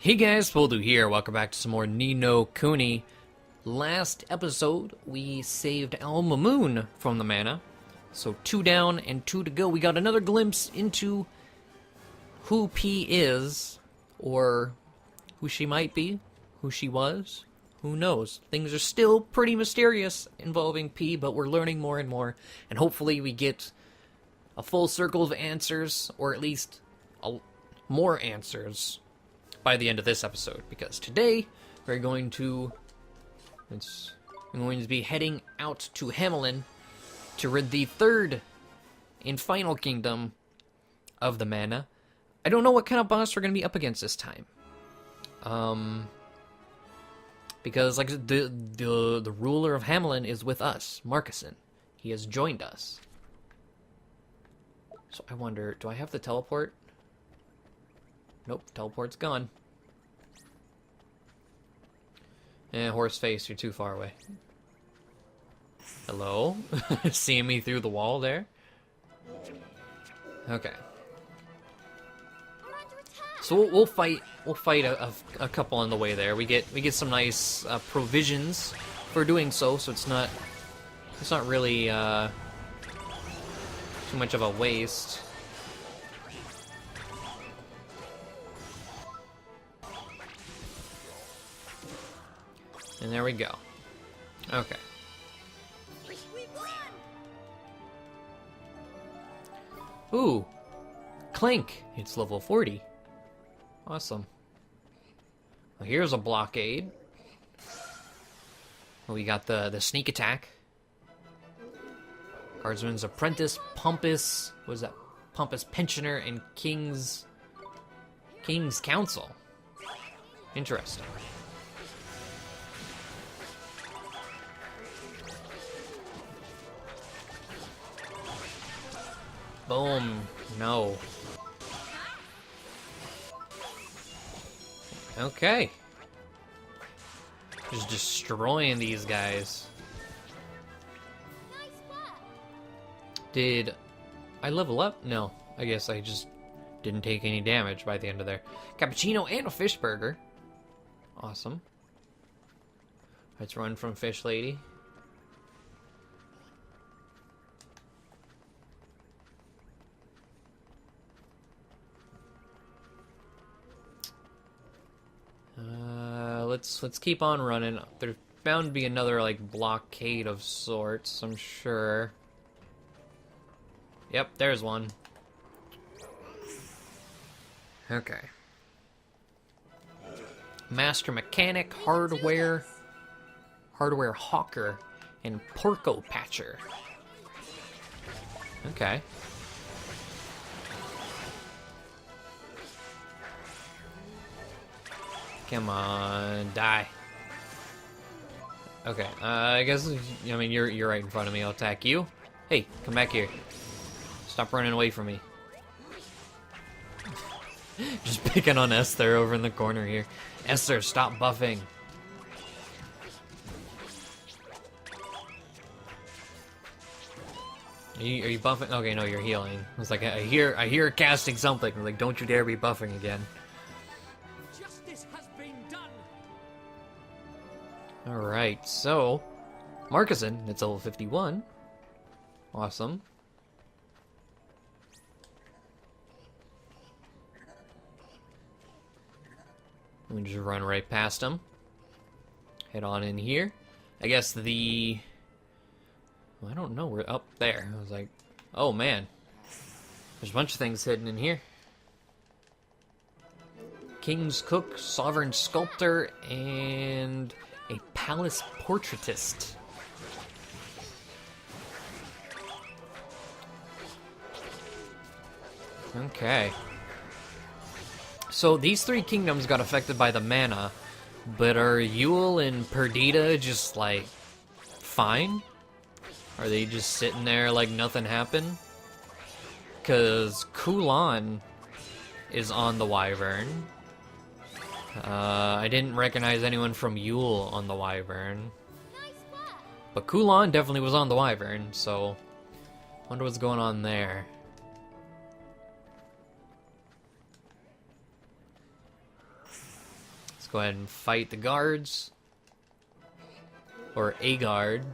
Hey guys, poledoo here. Welcome back to some more No Kuni. Last episode, we saved Alma Moon from the mana. So 2 down and 2 to go. We got another glimpse into who P is, or who she might be, who she was. Who knows? Things are still pretty mysterious involving P, but we're learning more and more. And hopefully we get a full circle of answers, or at least more answers by the end of this episode, because today we're going to be heading out to Hamelin to rid the third and final kingdom of the mana. I don't know what kind of boss we're going to be up against this time. Because like the ruler of Hamelin is with us, Marcuson. He has joined us. So I wonder, do I have the teleport? Nope, teleport's gone. Horse face, you're too far away. Hello? Seeing me through the wall there? Okay. So we'll fight a couple on the way there. We get some nice provisions for doing so it's not really too much of a waste. And there we go. Okay. Ooh. Clink. It's level 40. Awesome. Well, here's a blockade. We got the sneak attack. Guardsman's Apprentice, Pompous. What is that? Pompous Pensioner and King's Council. Interesting. Boom. No. Okay. Just destroying these guys. Did I level up? No. I guess I just didn't take any damage by the end of there. Cappuccino and a fish burger. Awesome. Let's run from Fish Lady. Let's keep on running. There's bound to be another like blockade of sorts, I'm sure. Yep, there's one. Okay. Master Mechanic, Hardware Hawker, and Porco Patcher. Okay. Come on, die. Okay, I guess, I mean, you're right in front of me. I'll attack you. Hey, come back here. Stop running away from me. Just picking on Esther over in the corner here. Esther, stop buffing. Are you buffing? Okay, no, you're healing. It's like I hear her casting something. I'm like, don't you dare be buffing again. Alright, so Marcuson, it's level 51. Awesome. We just run right past him. Head on in here. I guess I don't know, we're up there. I was like, oh man. There's a bunch of things hidden in here. King's Cook, Sovereign Sculptor, and a Palace Portraitist. Okay. So these 3 kingdoms got affected by the mana, but are Yule and Perdita just like fine? Are they just sitting there like nothing happened? Cause Kulan is on the Wyvern. I didn't recognize anyone from Yule on the Wyvern. But Kulan definitely was on the Wyvern, so wonder what's going on there. Let's go ahead and fight the guards. Or a guard.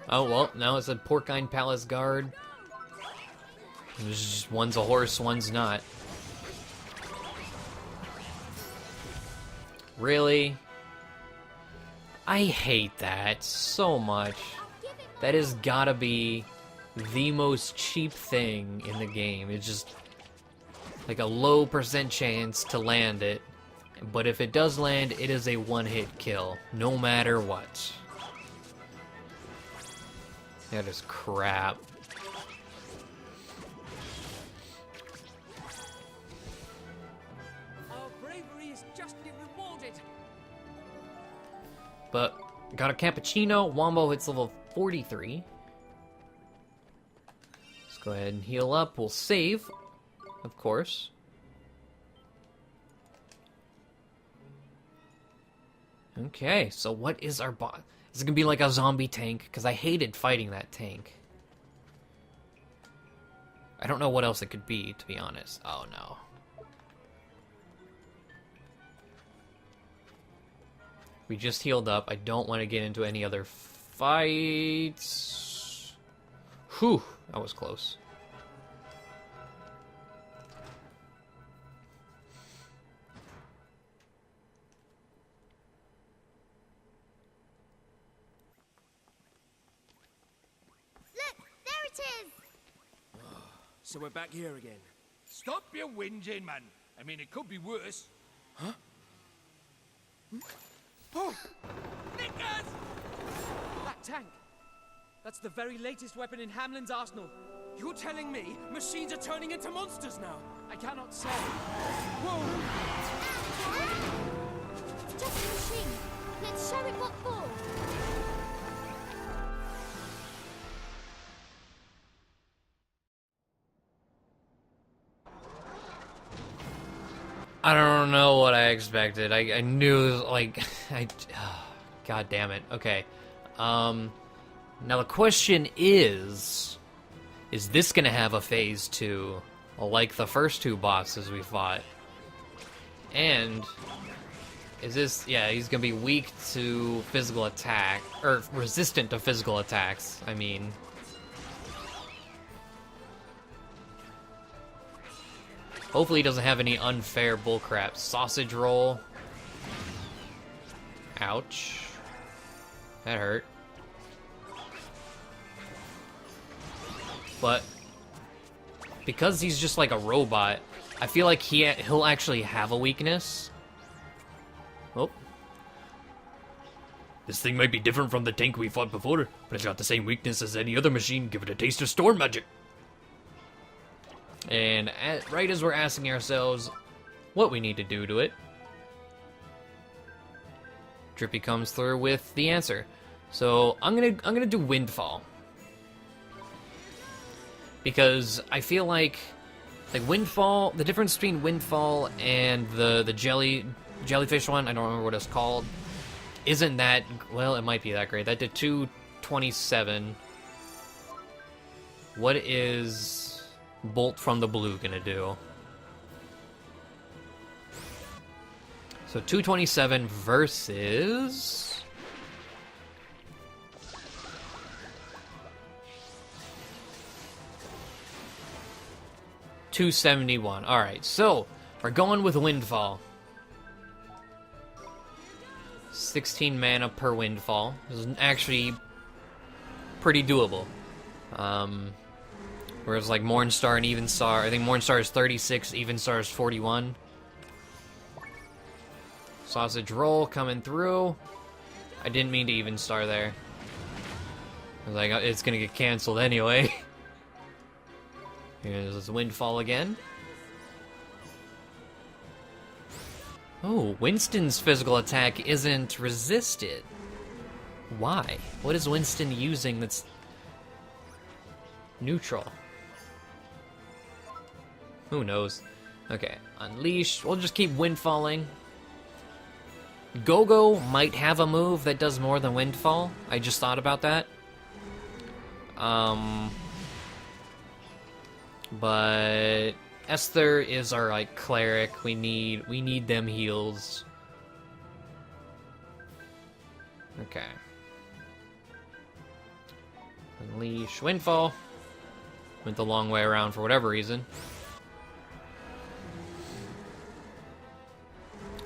Oh, well, now it's a Porcine Palace guard. There's just, one's a horse, one's not. Really? I hate that so much. That has gotta be the most cheap thing in the game. It's just like a low % chance to land it. But if it does land, it is a one-hit kill, no matter what. That is crap. Our bravery is justly rewarded. But got a cappuccino. Wombo hits level 43. Let's go ahead and heal up. We'll save, of course. Okay, so what is our boss? Is it gonna be like a zombie tank? Because I hated fighting that tank. I don't know what else it could be, to be honest. Oh no. We just healed up. I don't want to get into any other fights. Whew, that was close. So we're back here again. Stop your whinging, man. I mean, it could be worse. Huh? Oh! Nickers! That tank! That's the very latest weapon in Hamlin's arsenal. You're telling me machines are turning into monsters now? I cannot say. Whoa! It's just a machine. Let's show it what for. I don't know what I expected. I knew, like, God damn it. Okay. Now the question is this gonna have a phase 2, like the first 2 bosses we fought? And is this, yeah, he's gonna be weak to physical attack, or resistant to physical attacks, I mean. Hopefully he doesn't have any unfair bullcrap. Sausage roll. Ouch. That hurt. But because he's just like a robot, I feel like he'll actually have a weakness. Oh. This thing might be different from the tank we fought before, but it's got the same weakness as any other machine. Give it a taste of storm magic. And right as we're asking ourselves what we need to do to it, Drippy comes through with the answer. So I'm gonna do Windfall, because I feel like Windfall, the difference between Windfall and the jellyfish one, I don't remember what it's called, isn't that, well, it might be that great. That did 227. What is Bolt from the Blue gonna do? So 227 versus $271. All right, so we're going with Windfall. 16 mana per Windfall. This is actually pretty doable. Whereas like Mornstar and Evenstar, I think Mornstar is 36, Evenstar is 41. Sausage roll coming through. I didn't mean to Evenstar there. I was like, it's gonna get canceled anyway. Here's Windfall again. Oh, Winston's physical attack isn't resisted. Why? What is Winston using that's neutral? Who knows? Okay, Unleash. We'll just keep Windfalling. Go-Go might have a move that does more than Windfall. I just thought about that. But Esther is our like cleric. We need them heals. Okay. Unleash Windfall. Went the long way around for whatever reason.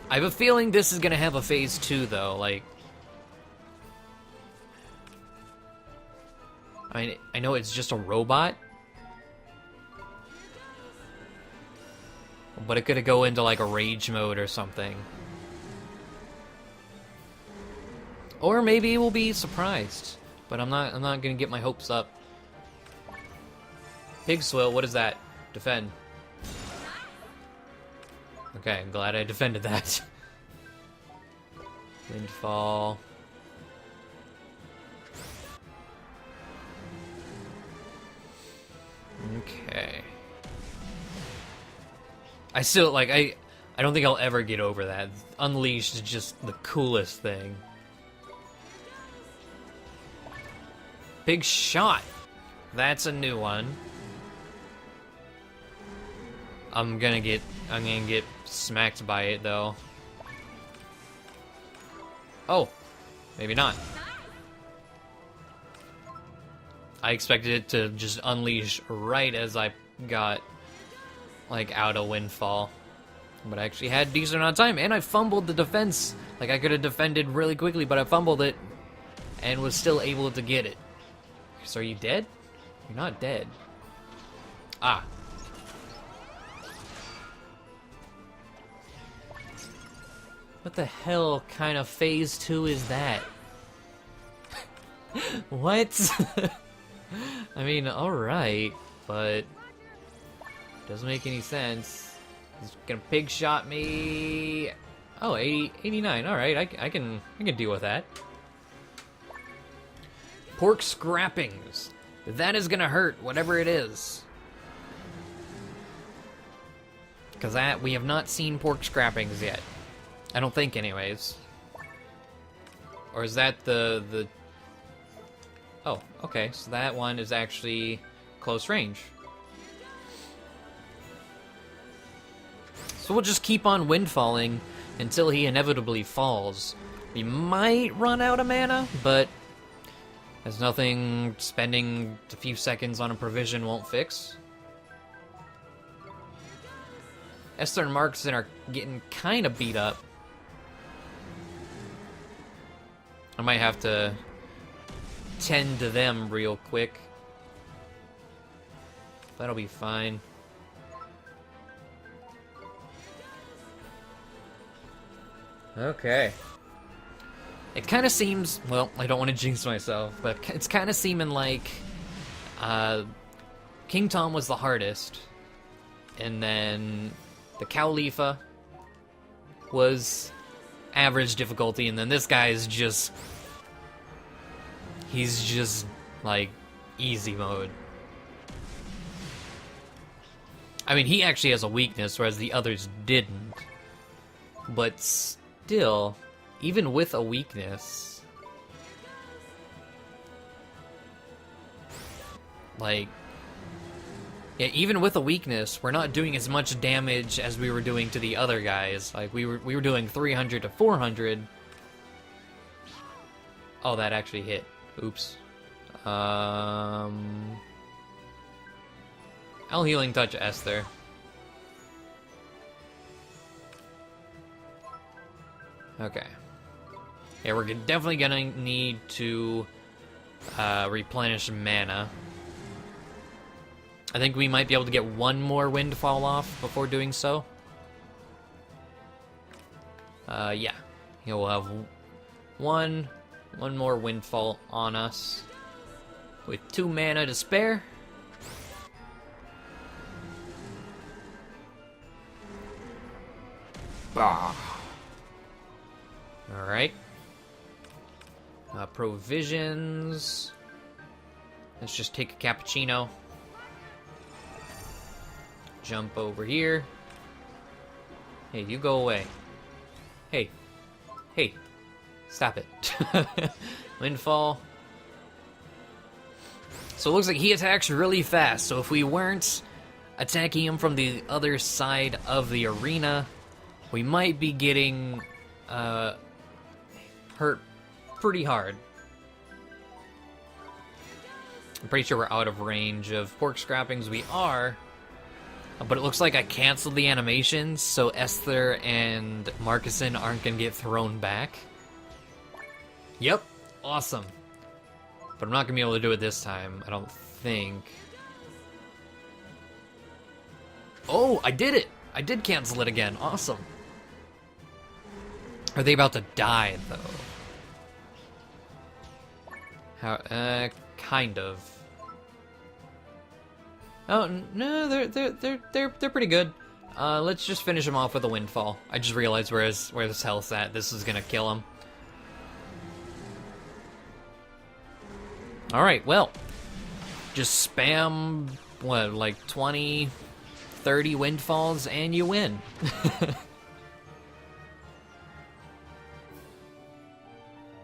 I have a feeling this is gonna have a phase 2, though. Like, I know it's just a robot, but it could go into like a rage mode or something. Or maybe we'll be surprised. But I'm not gonna get my hopes up. Pig Swill, what is that? Defend. Okay, I'm glad I defended that. Windfall. Okay. I still, like, I don't think I'll ever get over that. Unleashed is just the coolest thing. Big Shot. That's a new one. I'm gonna get smacked by it, though. Oh, maybe not. I expected it to just unleash right as I got, like, out of Windfall. But I actually had a decent amount of time, and I fumbled the defense. Like, I could have defended really quickly, but I fumbled it, and was still able to get it. So are you dead? You're not dead. Ah. What the hell kind of phase 2 is that? What? I mean, alright, but doesn't make any sense. He's gonna pig shot me. Oh, 89. Alright, I can deal with that. Pork scrappings. That is gonna hurt, whatever it is. Because we have not seen pork scrappings yet. I don't think, anyways. Or is that the... Oh, okay, so that one is actually close range. So we'll just keep on windfalling until he inevitably falls. We might run out of mana, but there's nothing spending a few seconds on a provision won't fix. Esther and Markson are getting kind of beat up. I might have to tend to them real quick. That'll be fine. Okay. It kind of seems, well, I don't want to jinx myself, but it's kind of seeming like King Tom was the hardest, and then the Cowlifa was average difficulty, and then this guy is just... He's just, like, easy mode. I mean, he actually has a weakness, whereas the others didn't. But still, even with a weakness... Like... Yeah, even with a weakness, we're not doing as much damage as we were doing to the other guys. Like, we were doing 300 to 400. Oh, that actually hit. Oops. I'll Healing Touch Esther. Okay. Yeah, we're definitely gonna need to replenish mana. I think we might be able to get one more Windfall off before doing so. Yeah. We'll have one more Windfall on us. With 2 mana to spare. Bah. Alright. Provisions. Let's just take a cappuccino. Jump over here. Hey, you go away. Hey. Hey. Stop it. Windfall. So it looks like he attacks really fast, so if we weren't attacking him from the other side of the arena, we might be getting hurt pretty hard. I'm pretty sure we're out of range of pork scrappings. We are. But it looks like I canceled the animations, so Esther and Marcuson aren't going to get thrown back. Yep. Awesome. But I'm not going to be able to do it this time, I don't think. Oh, I did it! I did cancel it again. Awesome. Are they about to die, though? How? Kind of. Oh no, they're pretty good. Let's just finish them off with a windfall. I just realized where his health's at. This is gonna kill him. All right, well, just spam what, like 20, 30 windfalls, and you win.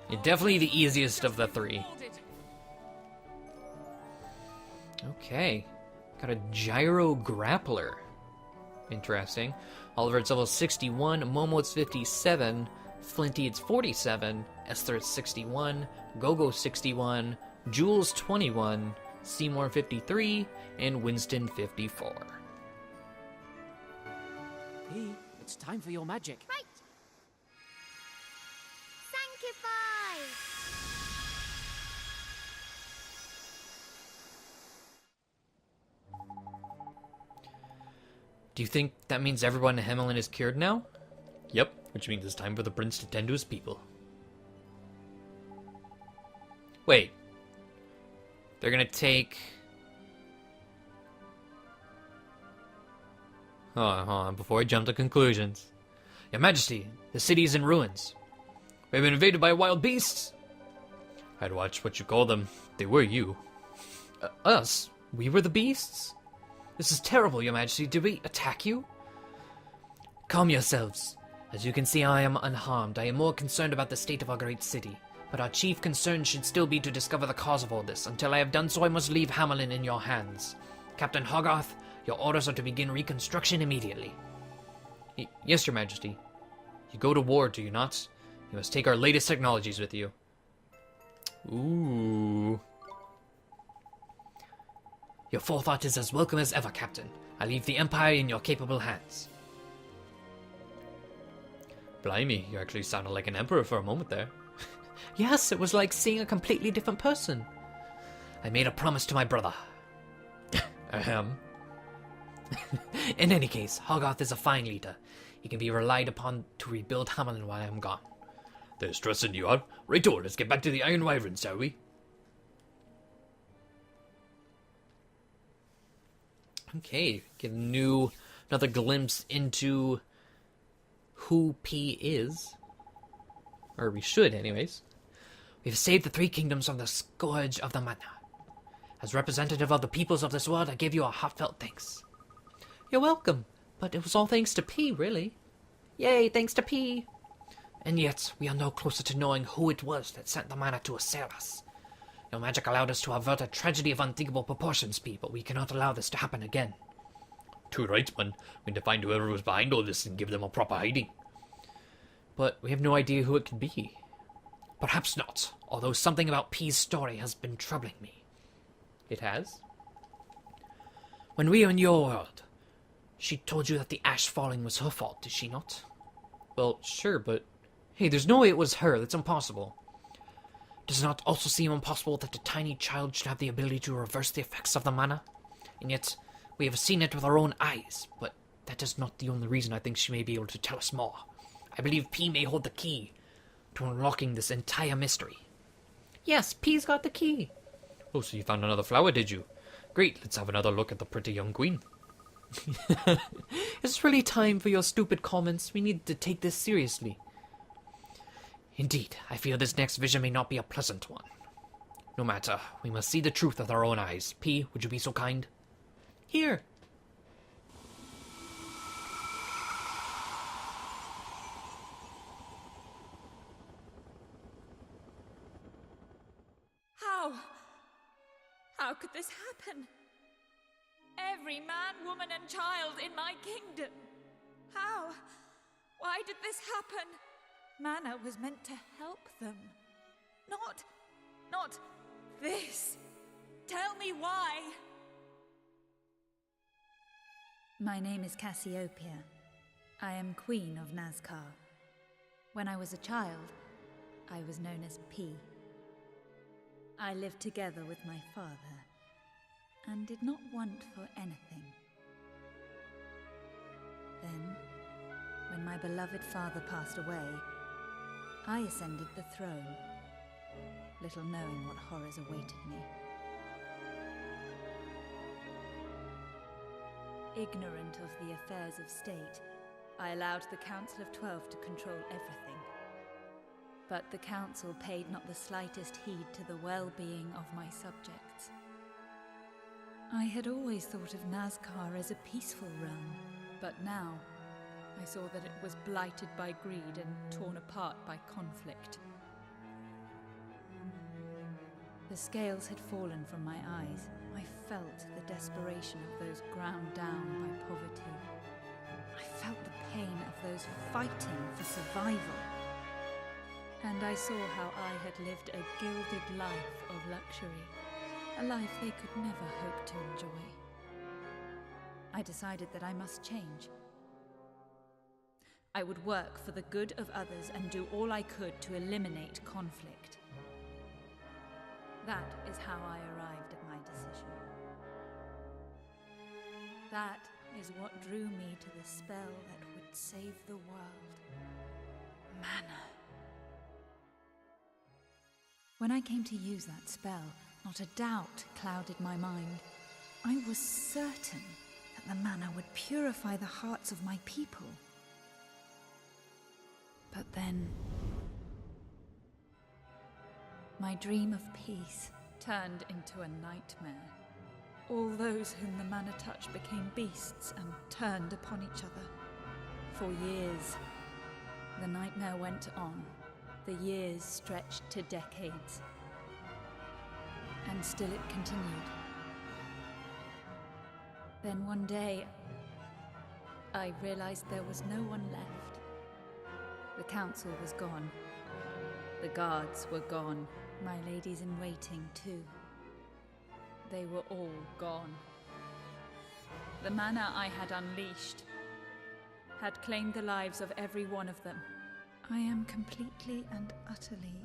You're definitely the easiest of the three. Okay. Got a gyro grappler. Interesting. Oliver it's level 61, Momo it's 57, Flinty it's 47, Esther it's 61, Gogo 61, Jules 21, Seymour 53, and Winston 54. P, it's time for your magic. Right. Sanctify. Do you think that means everyone in Hemelin is cured now? Yep, which means it's time for the prince to tend to his people. Wait. They're gonna take... Hold on, before I jump to conclusions. Your Majesty, the city is in ruins. We've been invaded by wild beasts. I'd watch what you call them. They were you. Us? We were the beasts? This is terrible, Your Majesty. Did we attack you? Calm yourselves. As you can see, I am unharmed. I am more concerned about the state of our great city. But our chief concern should still be to discover the cause of all this. Until I have done so, I must leave Hamelin in your hands. Captain Hogarth, your orders are to begin reconstruction immediately. Yes, Your Majesty. You go to war, do you not? You must take our latest technologies with you. Ooh. Your forethought is as welcome as ever, Captain. I leave the Empire in your capable hands. Blimey, you actually sounded like an emperor for a moment there. Yes, it was like seeing a completely different person. I made a promise to my brother. Ahem. In any case, Hogarth is a fine leader. He can be relied upon to rebuild Hamelin while I am gone. There's trust in you, are. Righto, let's get back to the Iron Wyvern, shall we? Okay, get another glimpse into who P is. Or we should, anyways. We've saved the three kingdoms from the scourge of the mana. As representative of the peoples of this world, I give you a heartfelt thanks. You're welcome, but it was all thanks to P, really. Yay, thanks to P. And yet, we are no closer to knowing who it was that sent the mana to assail us. Your magic allowed us to avert a tragedy of unthinkable proportions, P, but we cannot allow this to happen again. Too right, man. We need to find whoever was behind all this and give them a proper hiding. But we have no idea who it could be. Perhaps not, although something about P's story has been troubling me. It has? When we were in your world, she told you that the ash falling was her fault, did she not? Well, sure, but... Hey, there's no way it was her. That's impossible. Does it not also seem impossible that a tiny child should have the ability to reverse the effects of the mana? And yet, we have seen it with our own eyes, but that is not the only reason I think she may be able to tell us more. I believe P may hold the key to unlocking this entire mystery. Yes, P's got the key. Oh, so you found another flower, did you? Great, let's have another look at the pretty young queen. It's really time for your stupid comments. We need to take this seriously. Indeed, I fear this next vision may not be a pleasant one. No matter, we must see the truth with our own eyes. P, would you be so kind? Here. How could this happen? Every man, woman, and child in my kingdom. How? Why did this happen? Mana was meant to help them. Not this. Tell me why. My name is Cassiopeia. I am Queen of Nazcar. When I was a child, I was known as P. I lived together with my father, and did not want for anything. Then, when my beloved father passed away, I ascended the throne, little knowing what horrors awaited me. Ignorant of the affairs of state, I allowed the Council of 12 to control everything. But the Council paid not the slightest heed to the well-being of my subjects. I had always thought of Nazcar as a peaceful realm, but now I saw that it was blighted by greed and torn apart by conflict. The scales had fallen from my eyes. I felt the desperation of those ground down by poverty. I felt the pain of those fighting for survival. And I saw how I had lived a gilded life of luxury, a life they could never hope to enjoy. I decided that I must change. I would work for the good of others and do all I could to eliminate conflict. That is how I arrived at my decision. That is what drew me to the spell that would save the world. Mana. When I came to use that spell, not a doubt clouded my mind. I was certain that the mana would purify the hearts of my people. But then, my dream of peace turned into a nightmare. All those whom the mana touched became beasts and turned upon each other. For years, the nightmare went on. The years stretched to decades. And still it continued. Then one day, I realized there was no one left. The council was gone. The guards were gone. My ladies in waiting, too. They were all gone. The mana I had unleashed had claimed the lives of every one of them. I am completely and utterly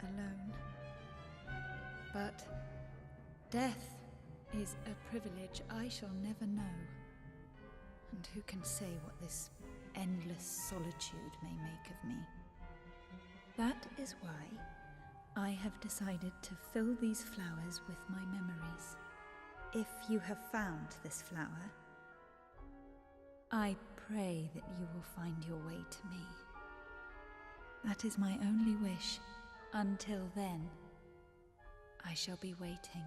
alone. But death is a privilege I shall never know. And who can say what this endless solitude may make of me? That is why I have decided to fill these flowers with my memories. If you have found this flower, I pray that you will find your way to me. That is my only wish. Until then, I shall be waiting,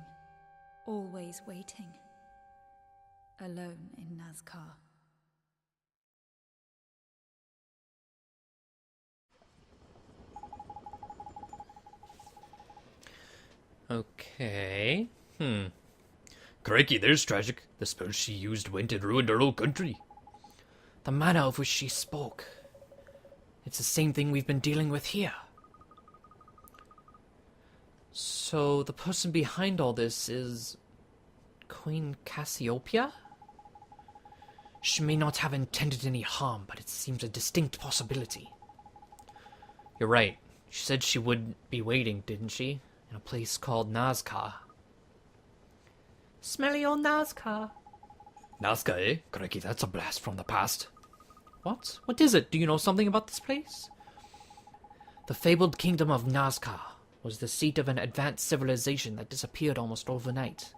always waiting, alone in Nazcar. Okay. Crikey, there's tragic. The spell she used went and ruined our whole country. The mana of which she spoke. It's the same thing we've been dealing with here. So, the person behind all this is Queen Cassiopeia? She may not have intended any harm, but it seems a distinct possibility. You're right. She said she would be waiting, didn't she? In a place called Nazcar. Smelly old Nazcar. Nazca, eh? Crikey, that's a blast from the past. What? What is it? Do you know something about this place? The fabled kingdom of Nazca was the seat of an advanced civilization that disappeared almost overnight.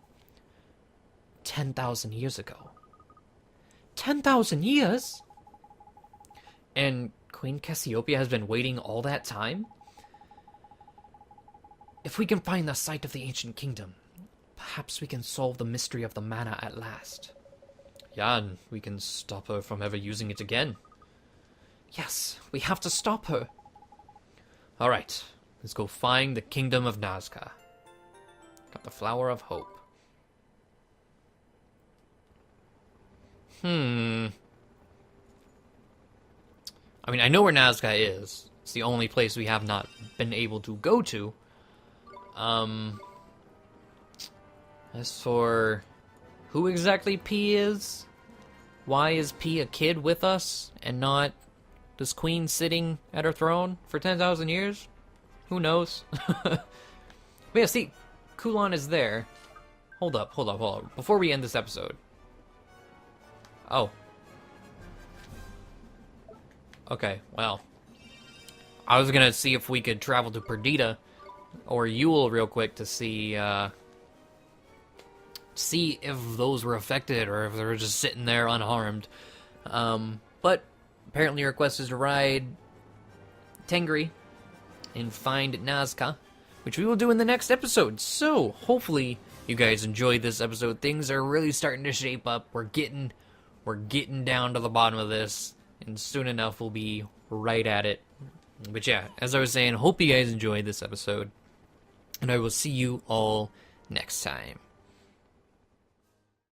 10,000 years ago. 10,000 years? And Queen Cassiopeia has been waiting all that time? If we can find the site of the ancient kingdom, perhaps we can solve the mystery of the mana at last. Yeah, and we can stop her from ever using it again. Yes, we have to stop her. Alright, let's go find the kingdom of Nazca. Got the Flower of Hope. I mean, I know where Nazca is. It's the only place we have not been able to go to. As for who exactly P is, why is P a kid with us and not this queen sitting at her throne for 10,000 years? Who knows? But yeah, see, Kulan is there. Hold up. Before we end this episode. Oh. Okay, well. I was gonna see if we could travel to Perdita or Yule real quick to see if those were affected or if they were just sitting there unharmed. But apparently your quest is to ride Tengri and find Nazca, which we will do in the next episode. So hopefully you guys enjoyed this episode. Things are really starting to shape up. We're getting down to the bottom of this, and soon enough we'll be right at it. But yeah, as I was saying, hope you guys enjoyed this episode, and I will see you all next time.